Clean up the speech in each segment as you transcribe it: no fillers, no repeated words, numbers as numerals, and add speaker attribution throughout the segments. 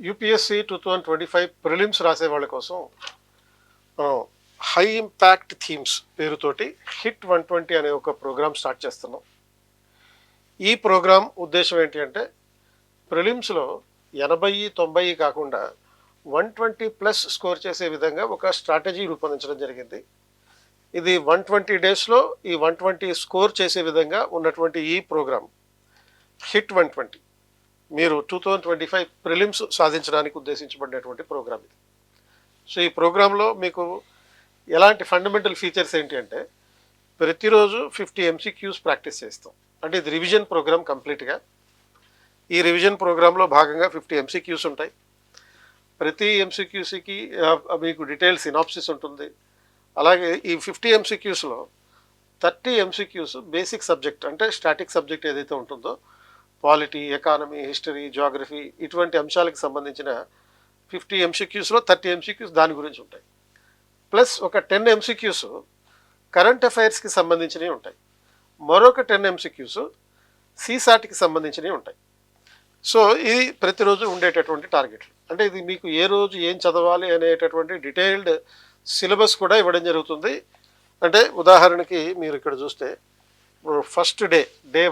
Speaker 1: UPSC 2025 prelims రాసే వాళ్ళ కోసం మనం హై ఇంపాక్ట్ థీమ్స్ పేరుతోటి హిట్ 120 అనే ఒక ప్రోగ్రామ్ స్టార్ట్ చేస్తున్నాం. ఈ ప్రోగ్రామ్ ఉద్దేశం ఏంటి అంటే ప్రిలిమ్స్లో 80-90 కాకుండా 120+ స్కోర్ చేసే విధంగా ఒక స్ట్రాటజీ రూపొందించడం జరిగింది. ఇది 120 డేస్లో ఈ 120 స్కోర్ చేసే విధంగా ఉన్నటువంటి ఈ ప్రోగ్రామ్ హిట్ 120 మీరు 2025 ప్రిలిమ్స్ సాధించడానికి ఉద్దేశించబడినటువంటి ప్రోగ్రామ్ ఇది. సో ఈ ప్రోగ్రాంలో మీకు ఎలాంటి ఫండమెంటల్ ఫీచర్స్ ఏంటి అంటే ప్రతిరోజు 50 ఎంసీక్యూస్ ప్రాక్టీస్ చేస్తాం. అంటే ఇది రివిజన్ ప్రోగ్రామ్ కంప్లీట్గా. ఈ రివిజన్ ప్రోగ్రాంలో భాగంగా 50 ఎంసీక్యూస్ ఉంటాయి. ప్రతి ఎంసీక్యూసీకి మీకు డీటెయిల్ సినాప్సిస్ ఉంటుంది. అలాగే ఈ 50 ఎంసీక్యూస్లో 30 ఎంసీక్యూస్ బేసిక్ సబ్జెక్ట్ అంటే స్టాటిక్ సబ్జెక్ట్ ఏదైతే ఉంటుందో పాలిటీ, ఎకానమీ, హిస్టరీ, జాగ్రఫీ ఇటువంటి అంశాలకు సంబంధించిన 50 ఎంసీక్యూస్లో 30 ఎంసీక్యూస్ దాని గురించి ఉంటాయి. ప్లస్ ఒక 10 ఎంసీక్యూస్ కరెంట్ అఫైర్స్కి సంబంధించినవి ఉంటాయి. మరొక 10 ఎంసీక్యూస్ సీసాట్కి సంబంధించినవి ఉంటాయి. సో ఇది ప్రతిరోజు ఉండేటటువంటి టార్గెట్లు. అంటే ఇది మీకు ఏ రోజు ఏం చదవాలి అనేటటువంటి డీటెయిల్డ్ సిలబస్ కూడా ఇవ్వడం జరుగుతుంది. అంటే ఉదాహరణకి మీరు ఇక్కడ చూస్తే ఫస్ట్ డే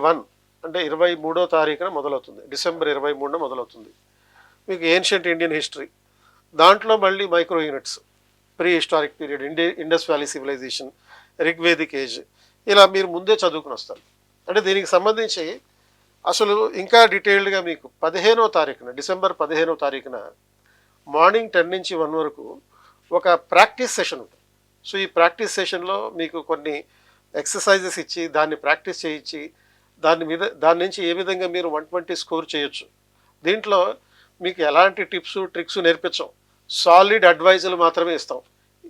Speaker 1: 1 అంటే 23వ తారీఖున మొదలవుతుంది. డిసెంబర్ 23న మొదలవుతుంది. మీకు ఏన్షియంట్ ఇండియన్ హిస్టరీ, దాంట్లో మళ్ళీ micro units, pre historic period, Indus valley civilisation, Rigvedic age, ఇలా మీరు ముందే చదువుకుని వస్తారు. అంటే దీనికి సంబంధించి అసలు ఇంకా డీటెయిల్డ్గా మీకు 15వ తారీఖున డిసెంబర్ 15వ తారీఖున మార్నింగ్ 10 నుంచి 1 వరకు ఒక ప్రాక్టీస్ సెషన్ ఉంటుంది. సో ఈ ప్రాక్టీస్ సెషన్లో మీకు కొన్ని ఎక్సర్సైజెస్ ఇచ్చి దాన్ని ప్రాక్టీస్ చేయించి దాని నుంచి ఏ విధంగా మీరు 120 స్కోర్ చేయొచ్చు. దీంట్లో మీకు ఎలాంటి టిప్స్ ట్రిక్స్ నేర్పించాం, సాలిడ్ అడ్వైజులు మాత్రమే ఇస్తాం.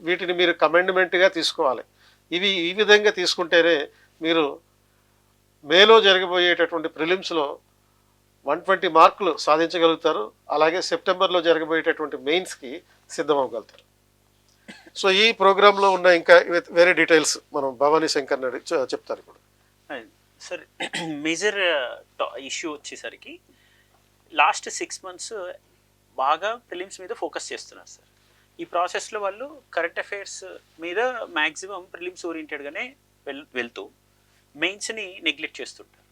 Speaker 1: వీటిని మీరు కమెండ్మెంట్గా తీసుకోవాలి. ఇవి ఈ విధంగా తీసుకుంటేనే మీరు మేలో జరగబోయేటటువంటి ప్రిలిమ్స్లో 120 మార్కులు సాధించగలుగుతారు. అలాగే సెప్టెంబర్లో జరగబోయేటటువంటి మెయిన్స్కి సిద్ధమవగలుగుతారు. సో ఈ ప్రోగ్రాంలో ఉన్న ఇంకా వేరే డీటెయిల్స్ మనం భవానీ శంకర్ చెప్తారు ఇప్పుడు.
Speaker 2: సార్ మేజర్ ఇష్యూ వచ్చేసరికి లాస్ట్ 6 months బాగా ప్రిలిమ్స్ మీద ఫోకస్ చేస్తున్నారు సార్. ఈ ప్రాసెస్లో వాళ్ళు కరెంట్ అఫైర్స్ మీద మ్యాక్సిమం ప్రిలిమ్స్ ఓరియంటెడ్గానే వెళ్తూ మెయిన్స్ని నెగ్లెక్ట్ చేస్తుంటారు.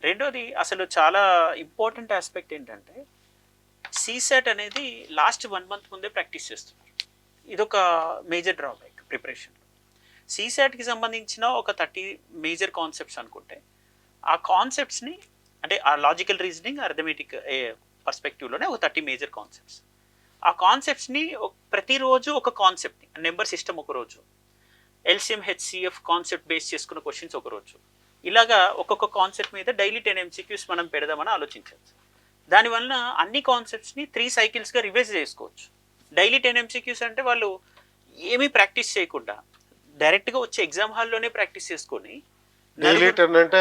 Speaker 2: రెండోది అసలు చాలా ఇంపార్టెంట్ ఆస్పెక్ట్ ఏంటంటే సీసాట్ అనేది లాస్ట్ 1 month ముందే ప్రాక్టీస్ చేస్తున్నారు. ఇదొక మేజర్ డ్రాబ్యాక్ ప్రిపరేషన్. సీసాట్కి సంబంధించిన ఒక 30 మేజర్ కాన్సెప్ట్స్ అనుకుంటే ఆ కాన్సెప్ట్స్ని అంటే ఆ లాజికల్ రీజనింగ్, అర్థమెటిక్ పర్స్పెక్టివ్లోనే ఒక 30 మేజర్ కాన్సెప్ట్స్. ఆ కాన్సెప్ట్స్ని ప్రతిరోజు ఒక కాన్సెప్ట్ని, నెంబర్ సిస్టమ్ ఒక రోజు, ఎల్సిఎం హెచ్సిఎఫ్ కాన్సెప్ట్ బేస్ చేసుకున్న క్వశ్చన్స్ ఒక రోజు, ఇలాగా ఒక్కొక్క కాన్సెప్ట్ మీద డైలీ 10 MCQs మనం పెడదామని ఆలోచించవచ్చు. దానివల్ల అన్ని కాన్సెప్ట్స్ని 3 cyclesగా రివైజ్ చేసుకోవచ్చు. డైలీ 10 MCQs అంటే వాళ్ళు ఏమీ ప్రాక్టీస్ చేయకుండా డైరెక్ట్గా వచ్చే ఎగ్జామ్ హాల్లోనే ప్రాక్టీస్ చేసుకొని
Speaker 1: డైలీ 10 అంటే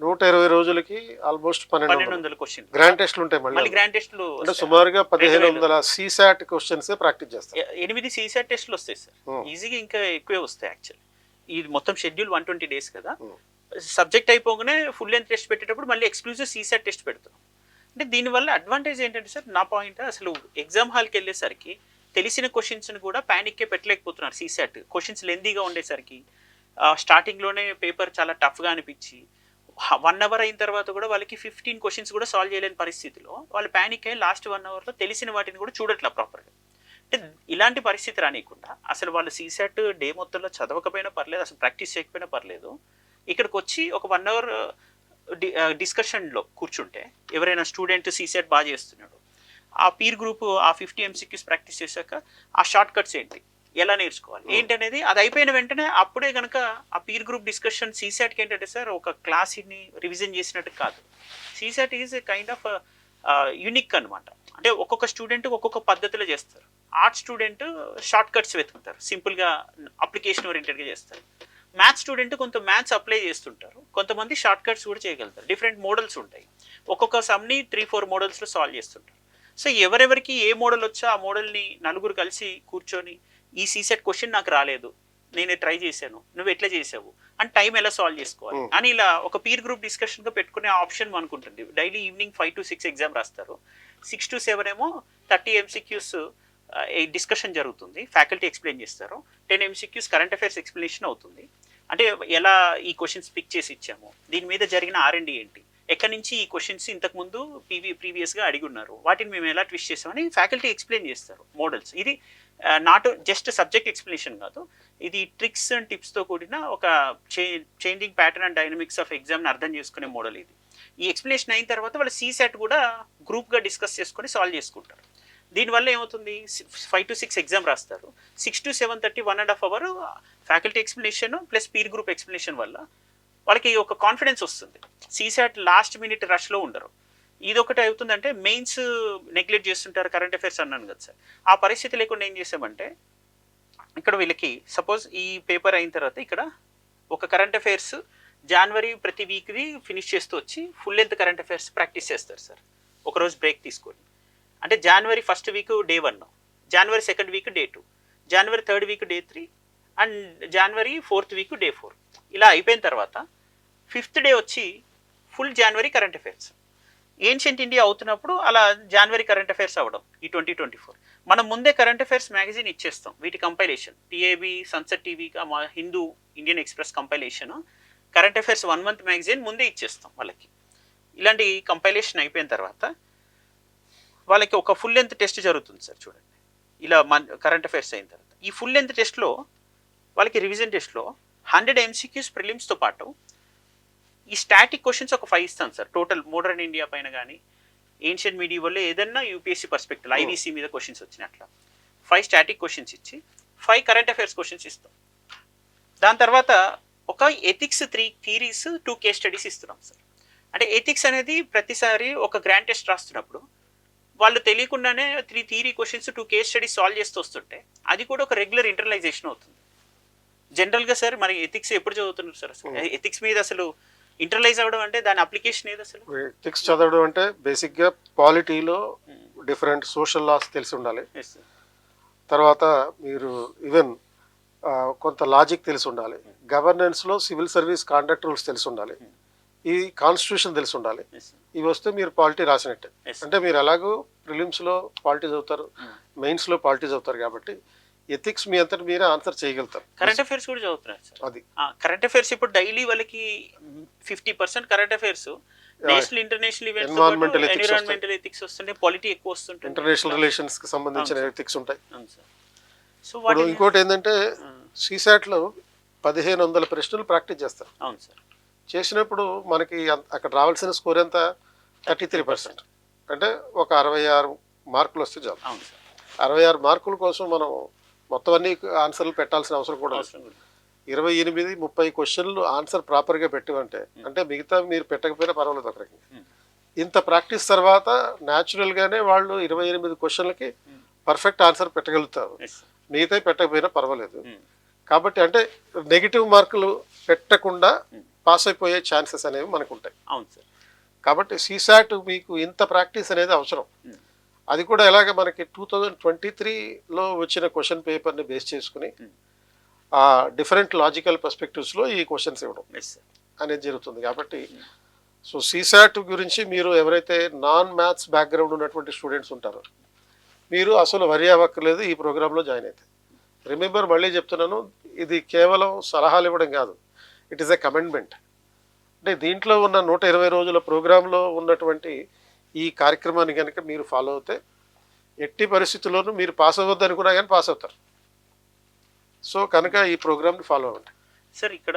Speaker 1: 120 రోజులకి ఆల్మోస్ట్ 1200
Speaker 2: క్వశ్చన్
Speaker 1: గ్రాండ్ టెస్ట్లు ఉంటాయి. మళ్ళీ
Speaker 2: గ్రాండ్ టెస్ట్లు
Speaker 1: అంటే సుమారుగా 1500 సీసాట్ క్వశ్చన్స్ ప్రాక్టీస్ చేస్తారు.
Speaker 2: 8 సీసాట్ టెస్ట్లు వస్తాయి సార్. ఈజీగా ఇంకా ఎక్కువే వస్తాయి. యాక్చువల్లీ ఇది మొత్తం షెడ్యూల్ 120 days కదా. సబ్జెక్ట్ అయిపోగానే ఫుల్ లెంత్ టెస్ట్ పెట్టేటప్పుడు మళ్ళీ ఎక్స్క్లూజివ్ సీసాట్ టెస్ట్ పెడతాం. అంటే దీనివల్ల అడ్వాంటేజ్ ఏంటంటే సార్, నా పాయింట్ అసలు ఎగ్జామ్ హాల్కి వెళ్ళేసరికి తెలిసిన క్వశ్చన్స్ని కూడా ప్యానిక్కే పెట్టలేకపోతున్నారు. సీసాట్ క్వశ్చన్స్ లెందీగా ఉండేసరికి స్టార్టింగ్లోనే పేపర్ చాలా టఫ్గా అనిపించి 1 hour అయిన తర్వాత కూడా వాళ్ళకి 15 questions కూడా సాల్వ్ చేయలేని పరిస్థితిలో వాళ్ళు ప్యానిక్ అయ్యి లాస్ట్ 1 hourలో తెలిసిన వాటిని కూడా చూడట్లా ప్రాపర్గా. అంటే ఇలాంటి పరిస్థితి రానియకుండా అసలు వాళ్ళు సీసాట్ డే మొత్తంలో చదవకపోయినా పర్లేదు, అసలు ప్రాక్టీస్ చేయకపోయినా పర్లేదు, ఇక్కడికి వచ్చి ఒక 1 hour డిస్కషన్లో కూర్చుంటే ఎవరైనా స్టూడెంట్ సీసాట్ బాగా చేస్తున్నాడు, ఆ పీర్ గ్రూప్ ఆ 50 MCQs ప్రాక్టీస్ చేశాక ఆ షార్ట్ కట్స్ ఏంటి, ఎలా నేర్చుకోవాలి ఏంటనేది అది అయిపోయిన వెంటనే అప్పుడే కనుక ఆ పీర్ గ్రూప్ డిస్కషన్. సీసాట్కి ఏంటంటే సార్ ఒక క్లాస్ని రివిజన్ చేసినట్టు కాదు. CSAT is kind of unique అనమాట. అంటే ఒక్కొక్క స్టూడెంట్ ఒక్కొక్క పద్ధతిలో చేస్తారు. ఆర్ట్స్ స్టూడెంట్ షార్ట్ కట్స్ వెతుకుతారు, సింపుల్గా అప్లికేషన్ ఓరియంటెడ్గా చేస్తారు. మ్యాథ్స్ స్టూడెంట్ కొంత మ్యాథ్స్ అప్లై చేస్తుంటారు, కొంతమంది షార్ట్ కట్స్ కూడా చేయగలుగుతారు. డిఫరెంట్ మోడల్స్ ఉంటాయి. ఒక్కొక్క సమ్ని 3-4 మోడల్స్లో సాల్వ్ చేస్తుంటారు. సో ఎవరెవరికి ఏ మోడల్ వచ్చో ఆ మోడల్ని నలుగురు కలిసి కూర్చొని ఈ సీసెట్ క్వశ్చన్ నాకు రాలేదు, నేను ట్రై చేశాను, నువ్వు ఎట్లా చేసావు అండ్ టైం ఎలా సాల్వ్ చేసుకోవాలి అని ఇలా ఒక పీర్ గ్రూప్ డిస్కషన్గా పెట్టుకునే ఆప్షన్ మనకు ఉంటుంది. డైలీ ఈవినింగ్ 5 to 6 ఎగ్జామ్ రాస్తారు. 6 to 7 ఏమో 30 MCQs డిస్కషన్ జరుగుతుంది, ఫ్యాకల్టీ ఎక్స్ప్లెయిన్ చేస్తారు. 10 MCQs కరెంట్ అఫైర్స్ ఎక్స్ప్లెనేషన్ అవుతుంది. అంటే ఎలా ఈ క్వశ్చన్స్ పిక్ చేసి ఇచ్చాము, దీని మీద జరిగిన R&D ఏంటి, ఎక్కడి నుంచి ఈ క్వశ్చన్స్ ఇంతకుముందు ప్రీవియస్గా అడిగి ఉన్నారు, వాటిని మేము ఎలా ట్విస్ట్ చేసామని ఫ్యాకల్టీ ఎక్స్ప్లెయిన్ చేస్తారు మోడల్స్. ఇది నాట్ జస్ట్ సబ్జెక్ట్ ఎక్స్ప్లెనేషన్ కాదు, ఇది ట్రిక్స్ అండ్ టిప్స్తో కూడిన ఒక changing pattern and dynamics of ఎగ్జామ్ని అర్థం చేసుకునే మోడల్ ఇది. ఈ ఎక్స్ప్లెనేషన్ అయిన తర్వాత వాళ్ళు CSAT కూడా గ్రూప్గా డిస్కస్ చేసుకొని సాల్వ్ చేసుకుంటారు. దీనివల్ల ఏమవుతుంది, 5 to 6 ఎగ్జామ్ రాస్తారు, 6 to 7:30 1.5 hour faculty explanation plus peer group explanation వల్ల వాళ్ళకి ఒక కాన్ఫిడెన్స్ వస్తుంది. CSAT లాస్ట్ మినిట్ రష్లో ఉండరు. ఇది ఒకటి అవుతుందంటే మెయిన్స్ నెగ్లెక్ట్ చేస్తుంటారు, కరెంట్ అఫైర్స్ అన్నాను కదా సార్. ఆ పరిస్థితి లేకుండా ఏం చేసామంటే ఇక్కడ వీళ్ళకి సపోజ్ ఈ పేపర్ అయిన తర్వాత ఇక్కడ ఒక కరెంట్ అఫైర్స్ జనవరి ప్రతి వీక్ది ఫినిష్ చేస్తూ వచ్చి full length current affairs practice చేస్తారు సార్, ఒకరోజు బ్రేక్ తీసుకొని. అంటే జనవరి 1st week Day 1, January 2nd week Day 2, January 3rd week Day 3 and January 4th week Day 4. ఇలా అయిపోయిన తర్వాత 5th డే వచ్చి ఫుల్ జనవరి కరెంట్ అఫైర్స్. ఏన్షియంట్ ఇండియా అవుతున్నప్పుడు అలా జనవరి కరెంట్ అఫైర్స్ అవ్వడం ఈ 2024. మనం ముందే కరెంట్ అఫైర్స్ మ్యాగజైన్ ఇచ్చేస్తాం, వీటి compilation TAB, sunset TV, Hindu, Indian express compilation, current affairs 1 month magazine ముందే ఇచ్చేస్తాం వాళ్ళకి. ఇలాంటి కంపైలేషన్ అయిపోయిన తర్వాత వాళ్ళకి ఒక ఫుల్ లెంత్ టెస్ట్ జరుగుతుంది సార్. చూడండి, ఇలా కరెంట్ అఫైర్స్ అయిన తర్వాత ఈ ఫుల్ లెంత్ టెస్ట్లో వాళ్ళకి రివిజన్ టెస్ట్లో 100 MCQs ప్రిలిమ్స్తో పాటు ఈ స్టాటిక్ క్వశ్చన్స్ ఒక 5 ఇస్తాను సార్. టోటల్ మోడర్న్ ఇండియా పైన కానీ ఏన్షియన్ మీడియాలో ఏదన్నా UPSC పర్స్పెక్టివ్ IVC మీద క్వశ్చన్స్ వచ్చినట్ల 5 స్టాటిక్ క్వశ్చన్స్ ఇచ్చి 5 కరెంట్ అఫైర్స్ క్వశ్చన్స్ ఇస్తాం. దాని తర్వాత ఒక ఎథిక్స్ 3 థీరీస్ 2 కేస్ స్టడీస్ ఇస్తున్నాం సార్. అంటే ఎథిక్స్ అనేది ప్రతిసారి ఒక గ్రాండ్ టెస్ట్ రాస్తున్నప్పుడు వాళ్ళు తెలియకుండానే 3 theory questions 2 case studies solve చేస్తూ వస్తుంటే అది కూడా ఒక రెగ్యులర్ ఇంటర్నలైజేషన్ అవుతుంది. జనరల్గా సార్ మరి ఎథిక్స్ ఎప్పుడు చదువుతున్నారు సార్? అసలు ఎథిక్స్ మీద అసలు ఇంటర్నలైజ్ అవ్వడం అంటే దాని అప్లికేషన్ ఏది అసలు?
Speaker 1: ఎథిక్స్ చదవడం అంటే బేసిక్గా పాలిటీలో డిఫరెంట్ సోషల్ లాస్ తెలిసి ఉండాలి. తర్వాత మీరు ఈవెన్ కొంత లాజిక్ తెలిసి ఉండాలి. గవర్నెన్స్లో సివిల్ సర్వీస్ కాండక్ట్ రూల్స్ తెలిసి ఉండాలి. ఈ కాన్స్టిట్యూషన్ తెలిసి ఉండాలి. ఇవి వస్తే మీరు పాలిటీ రాసినట్టే. అంటే మీరు ఎలాగో ప్రిలిమ్స్లో పాలిటీ చదువుతారు, మెయిన్స్లో పాలిటీ చదువుతారు కాబట్టి ఎథిక్స్ మీ అంతటి మీరే ఆన్సర్ చేయగలుగుతారు.
Speaker 2: కరెంట్ అఫైర్స్ కూడా చదువుతున్నారు సార్.
Speaker 1: అది కరెంట్
Speaker 2: కరెంట్ అఫైర్స్ ఇప్పుడు డైలీ వాళ్ళకి 50% current affairs, national international events, environmental ethics వస్తుంటే, పాలిటీ ఎక్కువ వస్తుంటుంది,
Speaker 1: ఇంటర్నేషనల్ రిలేషన్స్ కి సంబంధించిన ఎథిక్స్ ఉంటాయి.
Speaker 2: సో
Speaker 1: ఇంకోటి ఏంటంటే CSATలో 1500 ప్రశ్నలు ప్రాక్టీస్ చేస్తారు.
Speaker 2: అవును సార్.
Speaker 1: చేసినప్పుడు మనకి అక్కడ రావాల్సిన స్కోర్ ఎంత 33%. అంటే ఒక 66 మార్కులు వస్తే చాలు.
Speaker 2: అవును సార్.
Speaker 1: 66 మార్కుల కోసం మనం మొత్తం అన్ని ఆన్సర్లు పెట్టాల్సిన అవసరం కూడా లేదు. 28-30 క్వశ్చన్లు ఆన్సర్ ప్రాపర్గా పెట్టివంటే అంటే మిగతా మీరు పెట్టకపోయినా పర్వాలేదు. ఒక రకంగా ఇంత ప్రాక్టీస్ తర్వాత న్యాచురల్గానే వాళ్ళు 28 క్వశ్చన్లకి పర్ఫెక్ట్ ఆన్సర్ పెట్టగలుగుతారు. మిగతా పెట్టకపోయినా పర్వాలేదు. కాబట్టి అంటే నెగిటివ్ మార్కులు పెట్టకుండా పాస్ అయిపోయే ఛాన్సెస్ అనేవి మనకు ఉంటాయి.
Speaker 2: అవును సార్.
Speaker 1: కాబట్టి CSAT మీకు ఇంత ప్రాక్టీస్ అనేది అవసరం. అది కూడా ఎలాగ మనకి 2023లో వచ్చిన క్వశ్చన్ పేపర్ని బేస్ చేసుకుని ఆ డిఫరెంట్ లాజికల్ పర్స్పెక్టివ్స్లో ఈ క్వశ్చన్స్ ఇవ్వడం అనేది జరుగుతుంది. కాబట్టి సో CSAT గురించి మీరు ఎవరైతే నాన్ మ్యాథ్స్ బ్యాక్గ్రౌండ్ ఉన్నటువంటి స్టూడెంట్స్ ఉంటారో మీరు అసలు వరి అవ్వక్కర్లేదు ఈ ప్రోగ్రాంలో జాయిన్ అయితే. రిమెంబర్, మళ్ళీ చెప్తున్నాను, ఇది కేవలం సలహాలు ఇవ్వడం కాదు, ఇట్ ఈస్ ఎ కమెంట్మెంట్. అంటే దీంట్లో ఉన్న 120 రోజుల ప్రోగ్రాంలో ఉన్నటువంటి ఈ కార్యక్రమాన్ని కనుక మీరు ఫాలో అవుతే ఎట్టి పరిస్థితుల్లోనూ మీరు పాస్ అవ్వద్దు అనుకున్నా కానీ పాస్ అవుతారు. సో కనుక ఈ ప్రోగ్రామ్ని ఫాలో అవ్వండి
Speaker 2: సార్. ఇక్కడ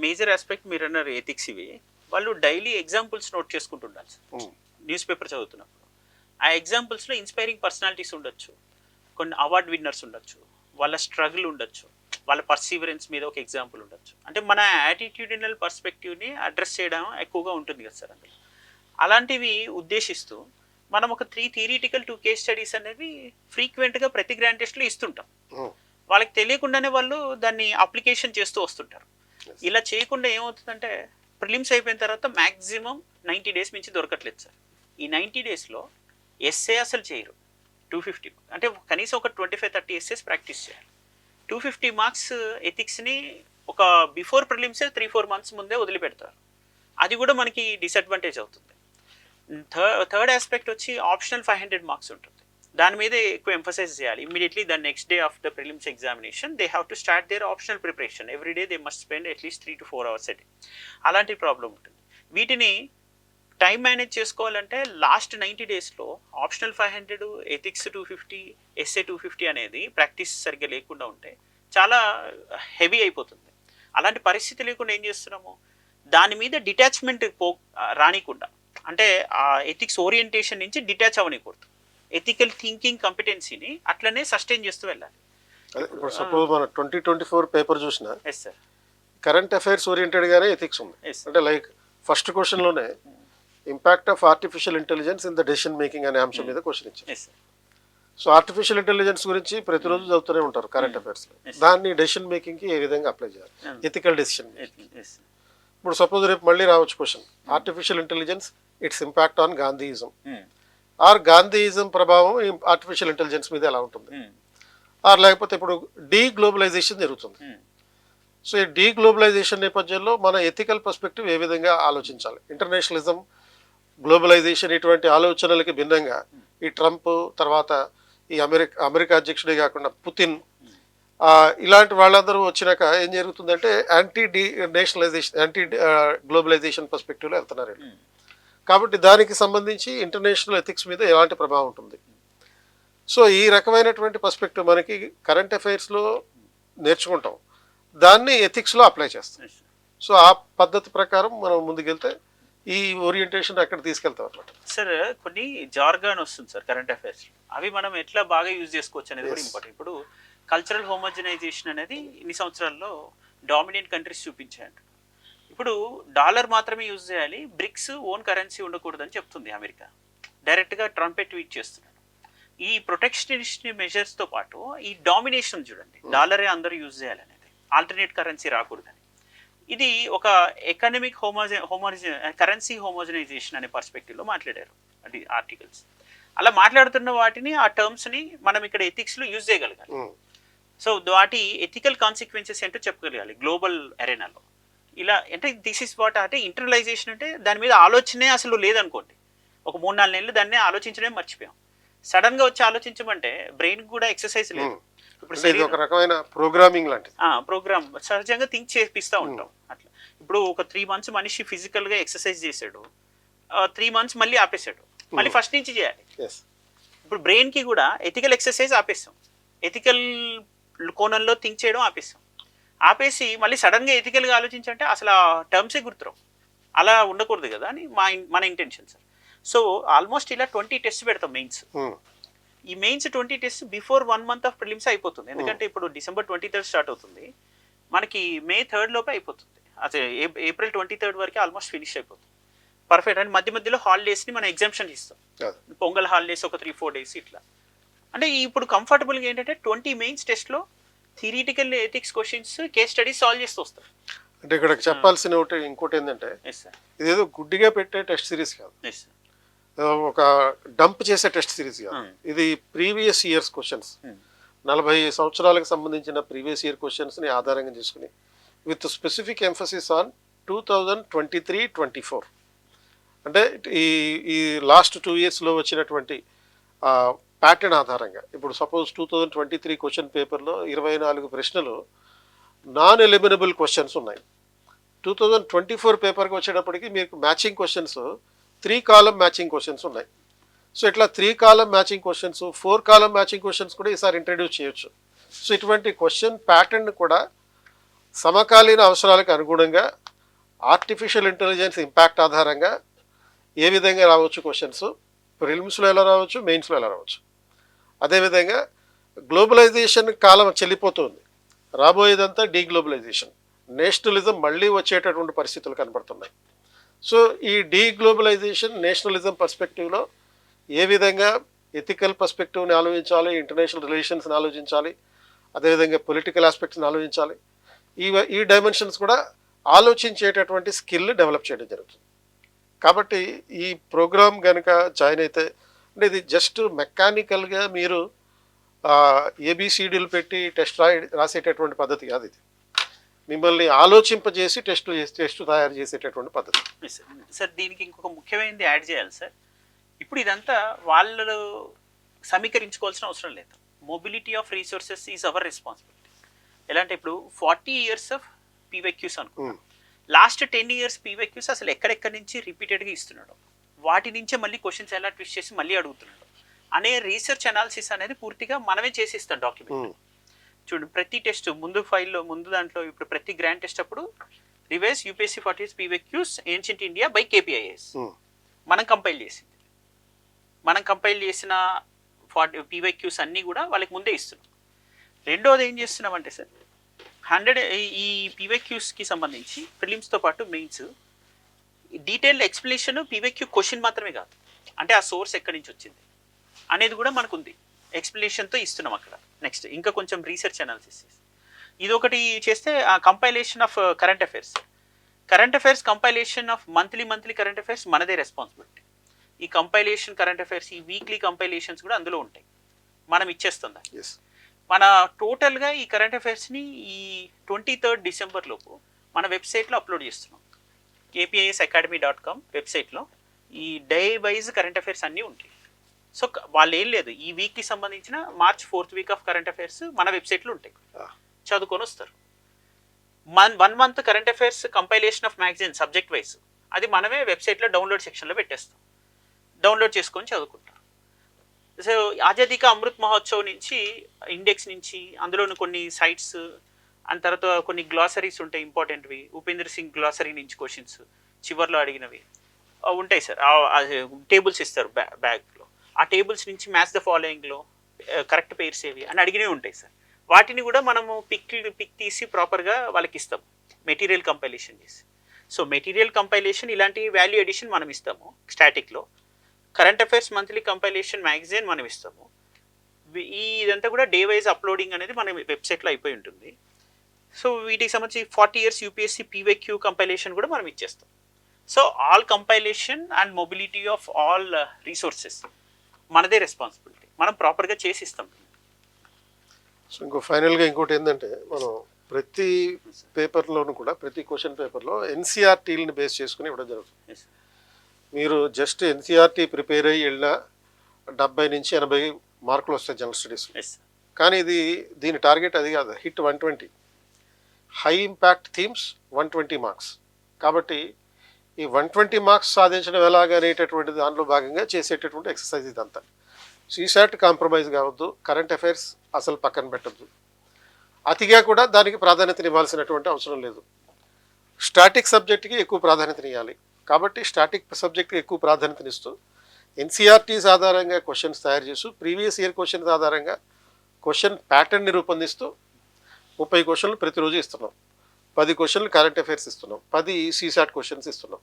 Speaker 2: మేజర్ ఆస్పెక్ట్ మీరు అన్నారు ఎథిక్స్, ఇవి వాళ్ళు డైలీ ఎగ్జాంపుల్స్ నోట్ చేసుకుంటుండాలి సార్. న్యూస్ పేపర్ చదువుతున్నప్పుడు ఆ ఎగ్జాంపుల్స్లో ఇన్స్పైరింగ్ పర్సనాలిటీస్ ఉండొచ్చు, కొన్ని అవార్డ్ విన్నర్స్ ఉండొచ్చు, వాళ్ళ స్ట్రగుల్ ఉండొచ్చు, వాళ్ళ పర్సీవరెన్స్ మీద ఒక ఎగ్జాంపుల్ ఉండొచ్చు. అంటే మన యాటిట్యూడినల్ పర్స్పెక్టివ్ని అడ్రస్ చేయడం ఎక్కువగా ఉంటుంది కదా సార్. అందులో అలాంటివి ఉద్దేశిస్తూ మనం ఒక 3 థియరిటికల్ 2 కేస్ స్టడీస్ అనేవి ఫ్రీక్వెంట్గా ప్రతి గ్రాండ్ టెస్ట్లో ఇస్తుంటాం. వాళ్ళకి తెలియకుండానే వాళ్ళు దాన్ని అప్లికేషన్ చేస్తూ వస్తుంటారు. ఇలా చేయకుండా ఏమవుతుందంటే ప్రిలిమ్స్ అయిపోయిన తర్వాత మ్యాక్సిమం 90 days మించి దొరకట్లేదు సార్. ఈ 90 daysలో ఎస్ఏ అసలు చేయరు. 250 అంటే కనీసం ఒక 25-30 ఎస్ఏస్ ప్రాక్టీస్ చేయాలి. 250 మార్క్స్ ఎథిక్స్ని ఒక బిఫోర్ ప్రిలిమ్స్ 3-4 months ముందే వదిలిపెడతారు. అది కూడా మనకి డిసడ్వాంటేజ్ అవుతుంది. థర్డ్ ఆస్పెక్ట్ వచ్చి ఆప్షనల్ 500 మార్క్స్ ఉంటుంది. దాని మీద ఎక్కువ ఎంఫసైజ్ చేయాలి. Immediately the next day of the prelims examination they have to start their optional preparation. Every day they must spend at least 3 to 4 hours a day. అలాంటి problem ఉంటుంది. వీటిని time manage చేసుకోవాలంటే last 90 daysలో ఆప్షనల్ 500, ఎథిక్స్ 250, ఎస్ఏ 250 అనేది practice సరిగ్గా లేకుండా ఉంటే చాలా హెవీ అయిపోతుంది. అలాంటి పరిస్థితి లేకుండా ఏం చేస్తున్నాము, దాని మీద డిటాచ్మెంట్ రానికుండా, అంటే ఆ ఎథిక్స్ ఓరియంటేషన్ నుంచి డిటాచ్ అవ్వనికూడదు. ఎథికల్ థింకింగ్ కంపిటెన్సీని అట్లనే సస్టైన్ చేస్తూ వెళ్ళాలి.
Speaker 1: ఇప్పుడు సపోజ్ మన 2024 పేపర్ చూసిన
Speaker 2: yes sir,
Speaker 1: current affairs oriented గానే ఎథిక్స్ ఉంది. అంటే లైక్ ఫస్ట్ క్వశ్చన్ లోనే impact of artificial intelligence in the decision making అనే అంశం మీద క్వశ్చన్ ఇచ్చారు.
Speaker 2: Yes sir.
Speaker 1: So artificial intelligence గురించి ప్రతిరోజు చదువుతూనే ఉంటారు కరెంట్ అఫైర్స్ లో. దాన్ని డెసిషన్ మేకింగ్ కి ఏ విధంగా అప్లై చేయాలి, ఎథికల్ డెసిషన్. ఇప్పుడు సపోజ్ రేపు మళ్ళీ రావచ్చు question, artificial intelligence its impact on Gandhism, or Gandhism ప్రభావం ఆర్టిఫిషియల్ ఇంటెలిజెన్స్ మీద ఎలా ఉంటుంది, ఆర్ లేకపోతే ఇప్పుడు డీగ్లోబలైజేషన్ జరుగుతుంది. సో ఈ డీగ్లోబలైజేషన్ నేపథ్యంలో మన ఎథికల్ పర్స్పెక్టివ్ ఏ విధంగా ఆలోచించాలి, ఇంటర్నేషనలిజం, గ్లోబలైజేషన్ ఇటువంటి ఆలోచనలకి భిన్నంగా ఈ ట్రంప్ తర్వాత ఈ అమెరికా అధ్యక్షుడే కాకుండా పుతిన్ ఇలాంటి వాళ్ళందరూ వచ్చినాక ఏం జరుగుతుందంటే యాంటీ నేషనలైజేషన్, యాంటీ గ్లోబలైజేషన్ పర్స్పెక్టివ్లో వెళ్తున్నారు. కాబట్టి దానికి సంబంధించి ఇంటర్నేషనల్ ఎథిక్స్ మీద ఎలాంటి ప్రభావం ఉంటుంది. సో ఈ రకమైనటువంటి పర్స్పెక్టివ్ మనకి కరెంట్ అఫైర్స్లో నేర్చుకుంటాం, దాన్ని ఎథిక్స్లో అప్లై చేస్తాం. సో ఆ పద్ధతి ప్రకారం మనం ముందుకెళ్తే ఈ ఓరియంటేషన్ అక్కడ తీసుకెళ్తాం అనమాట.
Speaker 2: సార్ కొన్ని జార్గాన్ వస్తుంది సార్ కరెంట్ అఫైర్స్, అవి మనం ఎట్లా బాగా యూజ్ చేసుకోవచ్చు అనేది కూడా ఇంపార్టెంట్. ఇప్పుడు కల్చరల్ హోమోజనైజేషన్ అనేది ఇన్ని సంవత్సరాల్లో డామినెంట్ కంట్రీస్ చూపించాయంట. ఇప్పుడు డాలర్ మాత్రమే యూజ్ చేయాలి, బ్రిక్స్ ఓన్ కరెన్సీ ఉండకూడదని చెప్తుంది అమెరికా. డైరెక్ట్గా ట్రంపే ట్వీట్ చేస్తున్నాడు. ఈ ప్రొటెక్షనిస్ట్ మెజర్స్తో పాటు ఈ డామినేషన్ చూడండి, డాలరే అందరూ యూజ్ చేయాలనేది, ఆల్టర్నేట్ కరెన్సీ రాకూడదని. ఇది ఒక ఎకనామిక్ కరెన్సీ హోమోజనైజేషన్ అనే పర్స్పెక్టివ్లో మాట్లాడారు అది ఆర్టికల్స్. అలా మాట్లాడుతున్న వాటిని, ఆ టర్మ్స్ని మనం ఇక్కడ ఎథిక్స్లో యూజ్ చేయగలగాలి. సో వాటి ఎథికల్ కాన్సిక్వెన్సెస్ ఏంటో చెప్పగలగాలి గ్లోబల్ అరేనాలో. ఇలా అంటే దిస్ ఇస్ వాట్, అంటే ఇంటర్నలైజేషన్ అంటే దాని మీద ఆలోచనే అసలు లేదనుకోండి, ఒక 3-4 నెలలు దాన్ని ఆలోచించడమే మర్చిపోయాం. సడన్గా వచ్చి ఆలోచించమంటే బ్రెయిన్ కూడా ఎక్సర్సైజ్ లేదు.
Speaker 1: ఇప్పుడు ఒక రకమైన ప్రోగ్రామింగ్ లాంటిది,
Speaker 2: ప్రోగ్రామ్ సహజంగా థింక్ చేపిస్తూ ఉంటాం అట్లా. ఇప్పుడు ఒక 3 months మనిషి ఫిజికల్గా ఎక్సర్సైజ్ చేశాడు, 3 months మళ్ళీ ఆపేశాడు, మళ్ళీ ఫస్ట్ నుంచి చేయాలి. ఇప్పుడు బ్రెయిన్కి కూడా ఎథికల్ ఎక్సర్సైజ్ ఆపేస్తాం, ఎథికల్ కోణంలో థింక్ చేయడం ఆపేసి మళ్ళీ సడన్గా ఎథికల్గా ఆలోచించంటే అసలు ఆ టర్మ్సే గుర్తురావు. అలా ఉండకూడదు కదా అని మన ఇంటెన్షన్ సార్. సో ఆల్మోస్ట్ ఇలా 20 tests పెడతాం మెయిన్స్. ఈ mains 20 tests before 1 month of prelims అయిపోతుంది. ఎందుకంటే ఇప్పుడు December 23rd స్టార్ట్ అవుతుంది, మనకి May 3rd లోపే అయిపోతుంది. అదే April 23rd వరకు ఆల్మోస్ట్ ఫినిష్ అయిపోతుంది. పర్ఫెక్ట్. అండ్ మధ్యలో హాలిడేస్ని మనం ఎగ్జామ్షన్ ఇస్తాం, పొంగల్ హాలిడేస్ ఒక 3-4 days ఇట్లా. అంటే ఇప్పుడు కంఫర్టబుల్గా ఏంటంటే 20 మెయిన్స్ టెస్ట్లో theoretical ethics questions, case studies solve చేస్తూ వస్తారు.
Speaker 1: అంటే ఇక్కడ చెప్పాల్సిన ఇంకోటి ఏంటంటే ఇదేదో గుడ్డిగా పెట్టే టెస్ట్ సిరీస్ కాదు, ఒక డంప్ చేసే టెస్ట్ సిరీస్ కాదు. ఇది ప్రీవియస్ ఇయర్స్ క్వశ్చన్స్, 40 సంవత్సరాలకు సంబంధించిన ప్రీవియస్ ఇయర్ క్వశ్చన్స్ని ఆధారంగా చేసుకుని విత్ స్పెసిఫిక్ ఎంఫసిస్ ఆన్ 2023-24. అంటే ఈ లాస్ట్ 2 yearsలో వచ్చినటువంటి ప్యాటర్న్ ఆధారంగా. ఇప్పుడు సపోజ్ 2023 క్వశ్చన్ పేపర్లో 24 ప్రశ్నలు నాన్ ఎలిమినబుల్ క్వశ్చన్స్ ఉన్నాయి. 2024 పేపర్కి వచ్చేటప్పటికి మీకు matching questions 3 column matching questions ఉన్నాయి. సో ఇట్లా 3 column matching questions, 4 column matching questions కూడా ఈసారి ఇంట్రడ్యూస్ చేయొచ్చు. సో ఇటువంటి క్వశ్చన్ ప్యాటర్న్ కూడా సమకాలీన అవసరాలకు అనుగుణంగా ఆర్టిఫిషియల్ ఇంటెలిజెన్స్ ఇంపాక్ట్ ఆధారంగా ఏ విధంగా రావచ్చు క్వశ్చన్స్, ప్రిలిమ్స్లో ఎలా రావచ్చు, మెయిన్స్లో ఎలా రావచ్చు. అదేవిధంగా గ్లోబలైజేషన్ కాలం చెల్లిపోతుంది, రాబోయేదంతా డీగ్లోబలైజేషన్, నేషనలిజం మళ్ళీ వచ్చేటటువంటి పరిస్థితులు కనబడుతున్నాయి. సో ఈ డీగ్లోబలైజేషన్ నేషనలిజం పర్స్పెక్టివ్లో ఏ విధంగా ఎథికల్ పర్స్పెక్టివ్ని ఆలోచించాలి, ఇంటర్నేషనల్ రిలేషన్స్ని ఆలోచించాలి, అదేవిధంగా పొలిటికల్ ఆస్పెక్ట్స్ని ఆలోచించాలి. ఈ డైమెన్షన్స్ కూడా ఆలోచించేటటువంటి స్కిల్ డెవలప్ చేయడం జరుగుతుంది. కాబట్టి ఈ ప్రోగ్రామ్ కనుక జాయిన్ అయితే, అంటే ఇది జస్ట్ మెకానికల్గా మీరు ఏబిసిడీలు పెట్టి టెస్ట్ రాసేటటువంటి పద్ధతి కాదు ఇది. మిమ్మల్ని ఆలోచింపజేసి టెస్ట్ తయారు చేసేటటువంటి పద్ధతి.
Speaker 2: సార్ దీనికి ఇంకొక ముఖ్యమైనది యాడ్ చేయాలి సార్. ఇప్పుడు ఇదంతా వాళ్ళు సమీకరించుకోవాల్సిన అవసరం లేదు. Mobility of resources is our responsibility. ఎలా అంటే ఇప్పుడు 40 years ఆఫ్ పీవైక్యూస్ అనుకున్నాం. లాస్ట్ 10 years పీవైక్యూస్ అసలు ఎక్కడెక్కడి నుంచి రిపీటెడ్గా ఇస్తున్నాడు, వాటి నుంచే మళ్ళీ క్వశ్చన్స్ ఎలా ట్విస్ట్ చేసి మళ్ళీ అడుగుతున్నాడు అనే రీసెర్చ్ అనాలిసిస్ అనేది పూర్తిగా మనమే చేసిస్తాం డాక్యుమెంట్. చూడండి, ప్రతి టెస్ట్ ముందు ఫైల్లో ముందు దాంట్లో ఇప్పుడు ప్రతి గ్రాండ్ టెస్ట్ అప్పుడు revise UPSC 40 years PYQs ancient India by KPIS మనం కంపైల్ చేసిన 40 పీవైక్యూస్ అన్నీ కూడా వాళ్ళకి ముందే ఇస్తున్నాం. రెండోది ఏం చేస్తున్నామంటే సార్, 100 ఈ పీవైక్యూస్కి సంబంధించి ప్రిలిమ్స్తో పాటు mains detail explanation PYQ question మాత్రమే కాదు, అంటే ఆ సోర్స్ ఎక్కడి నుంచి వచ్చింది అనేది కూడా మనకు ఉంది, ఎక్స్ప్లెనేషన్తో ఇస్తున్నాం అక్కడ. నెక్స్ట్ ఇంకా కొంచెం రీసెర్చ్ అనాలిసిస్ ఇది ఒకటి చేస్తే ఆ compilation of current affairs compilation of monthly current affairs మనదే రెస్పాన్సిబిలిటీ. ఈ కంపైలేషన్ కరెంట్ అఫైర్స్ ఈ వీక్లీ కంపైలేషన్స్ కూడా అందులో ఉంటాయి, మనం ఇచ్చేస్తుంది. మన టోటల్గా ఈ కరెంట్ అఫైర్స్ని ఈ 23rd December లోపు మన వెబ్సైట్లో అప్లోడ్ చేస్తున్నాం. kpisacademy.com వెబ్సైట్లో ఈ డే వైజ్ కరెంట్ అఫైర్స్ అన్నీ ఉంటాయి. సో వాళ్ళు ఏం లేదు, ఈ వీక్కి సంబంధించిన March 4th week of current affairs మన వెబ్సైట్లో ఉంటాయి, చదువుకొని వస్తారు. 1 month current affairs compilation of magazine subject wise అది మనమే వెబ్సైట్లో డౌన్లోడ్ సెక్షన్లో పెట్టేస్తాం, డౌన్లోడ్ చేసుకొని చదువుకుంటారు. సో ఆజాదీ కా అమృత్ మహోత్సవ్ నుంచి ఇండెక్స్ నుంచి అందులోని కొన్ని సైట్స్ అండ్ తర్వాత కొన్ని గ్లాసరీస్ ఉంటాయి ఇంపార్టెంట్వి, ఉపేంద్ర సింగ్ గ్లాసరీ నుంచి క్వశ్చన్స్ చివర్లో అడిగినవి ఉంటాయి సార్. టేబుల్స్ ఇస్తారు బ్యాగ్లో, ఆ టేబుల్స్ నుంచి మ్యాచ్ ద ఫాలోయింగ్లో కరెక్ట్ పేర్స్ ఏవి అని అడిగినవి ఉంటాయి సార్. వాటిని కూడా మనము పిక్ తీసి ప్రాపర్గా వాళ్ళకి ఇస్తాం, మెటీరియల్ కంపైలేషన్ చేసి. సో మెటీరియల్ కంపైలేషన్ ఇలాంటి వాల్యూ ఎడిషన్ మనం ఇస్తాము స్టాటిక్లో. Current affairs monthly compilation magazine మనం ఇస్తాము. ఇదంతా కూడా డే వైజ్ అప్లోడింగ్ అనేది మన వెబ్సైట్లో అయిపోయి ఉంటుంది. సో వీటికి సంబంధించి 40 years యూపీఎస్సీ పీవైక్యూ కంపైలేషన్ కూడా మనం ఇచ్చేస్తాం. So all compilation and mobility of all resources మనదే రెస్పాన్సిబిలిటీ, మనం ప్రాపర్గా చేసి ఇస్తాం.
Speaker 1: సో ఫైనల్గా ఇంకోటి ఏంటంటే, మనం ప్రతి పేపర్లోనూ కూడా ప్రతి క్వశ్చన్ పేపర్లో ఎన్సీఆర్టీని బేస్ చేసుకుని ఇవ్వడం జరుగుతుంది. మీరు జస్ట్ ఎన్సీఆర్టీ ప్రిపేర్ అయ్యి వెళ్ళినా 70 నుంచి 80 మార్కులు వస్తాయి జనరల్ స్టడీస్. కానీ దీని టార్గెట్ అది కాదు, hit 120, high impact themes 120 marks. కాబట్టి ఈ 120 మార్క్స్ సాధించడం ఎలాగనేటటువంటి దానిలో భాగంగా చేసేటటువంటి ఎక్సర్సైజ్ ఇదంతా. సీసాట్ కాంప్రమైజ్ కావద్దు, కరెంట్ అఫైర్స్ అసలు పక్కన పెట్టద్దు, అతిగా కూడా దానికి ప్రాధాన్యత ఇవ్వాల్సినటువంటి అవసరం లేదు. స్టాటిక్ సబ్జెక్ట్కి ఎక్కువ ప్రాధాన్యతనివ్వాలి. కాబట్టి స్టాటిక్ సబ్జెక్ట్కి ఎక్కువ ప్రాధాన్యతనిస్తూ ఎన్సీఆర్టీస్ ఆధారంగా క్వశ్చన్స్ తయారు చేస్తూ ప్రీవియస్ ఇయర్ క్వశ్చన్స్ ఆధారంగా క్వశ్చన్ ప్యాటర్న్ని రూపొందిస్తూ 30 క్వశ్చన్లు ప్రతిరోజు ఇస్తున్నాం, 10 క్వశ్చన్లు కరెంట్ అఫైర్స్ ఇస్తున్నాం, 10 సీసాట్ క్వశ్చన్స్ ఇస్తున్నాం.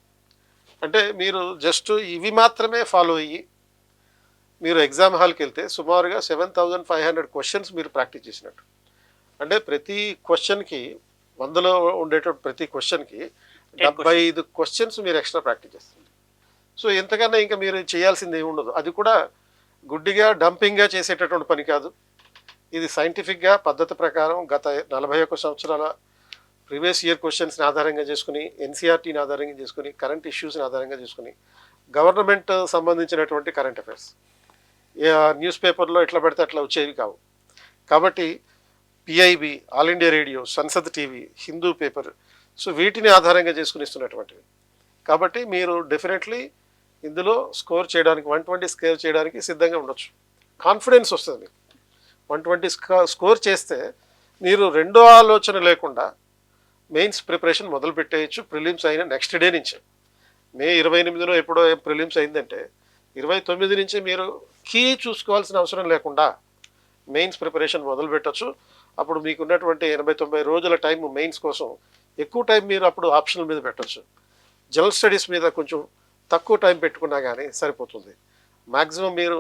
Speaker 1: అంటే మీరు జస్ట్ ఇవి మాత్రమే ఫాలో అయ్యి మీరు ఎగ్జామ్ హాల్కి వెళ్తే సుమారుగా 7500 క్వశ్చన్స్ మీరు ప్రాక్టీస్ చేసినట్టు. అంటే ప్రతి క్వశ్చన్కి 100లో ఉండేటువంటి ప్రతి క్వశ్చన్కి 75 క్వశ్చన్స్ మీరు ఎక్స్ట్రా ప్రాక్టీస్ చేస్తుంది. సో ఎంతకన్నా ఇంకా మీరు చేయాల్సింది ఏమి ఉండదు. అది కూడా గుడ్డిగా డంపింగ్గా చేసేటటువంటి పని కాదు. ఇది సైంటిఫిక్గా పద్ధతి ప్రకారం గత 41 సంవత్సరాల ప్రీవియస్ ఇయర్ క్వశ్చన్స్ని ఆధారంగా చేసుకుని, ఎన్సీఆర్టీని ఆధారంగా చేసుకుని, కరెంట్ ఇష్యూస్ని ఆధారంగా చేసుకుని, గవర్నమెంట్ సంబంధించినటువంటి కరెంట్ అఫైర్స్ న్యూస్ పేపర్లో ఎట్లా పెడితే అట్లా వచ్చేవి కావు. కాబట్టి PIB, all India radio, Sansad TV, Hindu paper, so వీటిని ఆధారంగా చేసుకుని ఇస్తున్నటువంటివి. కాబట్టి మీరు డెఫినెట్లీ ఇందులో స్కోర్ చేయడానికి 120 స్కోర్ చేయడానికి సిద్ధంగా ఉండొచ్చు. కాన్ఫిడెన్స్ వస్తుంది మీకు. 120 స్కోర్ చేస్తే మీరు రెండో ఆలోచన లేకుండా మెయిన్స్ ప్రిపరేషన్ మొదలు పెట్టేయచ్చు. ప్రిలిమ్స్ అయిన నెక్స్ట్ డే నుంచి, May 28 ఎప్పుడో ప్రిలిమ్స్ అయిందంటే 29 నుంచి మీరు కీ చూసుకోవాల్సిన అవసరం లేకుండా మెయిన్స్ ప్రిపరేషన్ మొదలు పెట్టచ్చు. అప్పుడు మీకు ఉన్నటువంటి 80-90 రోజుల టైం మెయిన్స్ కోసం ఎక్కువ టైం మీరు అప్పుడు ఆప్షనల్ మీద పెట్టచ్చు. జనరల్ స్టడీస్ మీద కొంచెం తక్కువ టైం పెట్టుకున్నా కానీ సరిపోతుంది. మ్యాక్సిమం మీరు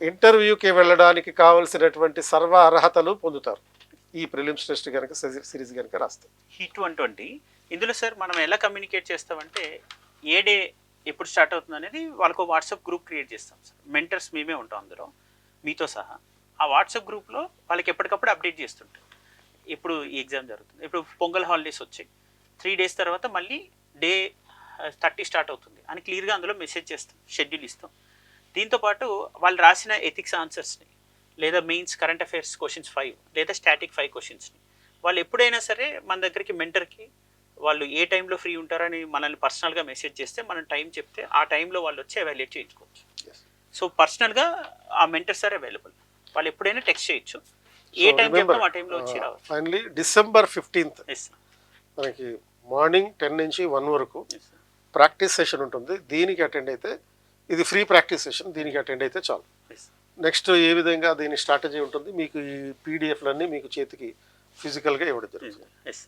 Speaker 1: ఇంటర్వ్యూకి వెళ్ళడానికి కావాల్సినటువంటి సర్వ అర్హతలు పొందుతారు ఈ ప్రిలిమ్స్ టెస్ట్ కనుక సిరీస్ కనుక రాస్తే.
Speaker 2: హిట్ 120 ఇందులో సార్ మనం ఎలా కమ్యూనికేట్ చేస్తామంటే, ఏ డే ఎప్పుడు స్టార్ట్ అవుతుంది అనేది వాళ్ళకు వాట్సాప్ గ్రూప్ క్రియేట్ చేస్తాం సార్. మెంటర్స్ మేమే ఉంటాం అందులో మీతో సహా. ఆ వాట్సాప్ గ్రూప్లో వాళ్ళకి ఎప్పటికప్పుడు అప్డేట్ చేస్తుంటాం. ఇప్పుడు ఈ ఎగ్జామ్ జరుగుతుంది. ఇప్పుడు పొంగల్ హాలిడేస్ వచ్చాయి, 3 days తర్వాత మళ్ళీ డే 30 స్టార్ట్ అవుతుంది అని క్లియర్గా అందులో మెసేజ్ చేస్తాం, షెడ్యూల్ ఇస్తాం. దీంతోపాటు వాళ్ళు రాసిన ఎథిక్స్ ఆన్సర్స్ని, లేదా మెయిన్స్ కరెంట్ అఫైర్స్ క్వశ్చన్స్ 5 లేదా స్టాటిక్ 5 క్వశ్చన్స్ని వాళ్ళు ఎప్పుడైనా సరే మన దగ్గరికి మెంటర్కి వాళ్ళు ఏ టైంలో ఫ్రీ ఉంటారని మనల్ని పర్సనల్గా మెసేజ్ చేస్తే మనం టైం చెప్తే ఆ టైంలో వాళ్ళు వచ్చి ఎవాల్యుయేట్ చేయించుకోవచ్చు. సో పర్సనల్గా ఆ మెంటర్స్ ఆర్ అవైలబుల్, వాళ్ళు ఎప్పుడైనా టెక్స్ట్ చేయొచ్చు, ఏ టైం చెప్తాం ఆ టైంలో వచ్చి రావచ్చు.
Speaker 1: ఫైనలీ December 15th
Speaker 2: ఎస్
Speaker 1: మనకి మార్నింగ్ 10 నుంచి 1 వరకు
Speaker 2: ఎస్
Speaker 1: ప్రాక్టీస్ సెషన్ ఉంటుంది. దీనికి అటెండ్ అయితే ఇది ఫ్రీ ప్రాక్టీస్ సెషన్, దీనికి అటెండ్ అయితే చాలు.
Speaker 2: ఎస్
Speaker 1: నెక్స్ట్ ఏ విధంగా దీని స్ట్రాటజీ ఉంటుంది మీకు ఈ పీడిఎఫ్లన్నీ మీకు చేతికి ఫిజికల్గా ఇవ్వడం జరుగుతుంది.
Speaker 2: ఎస్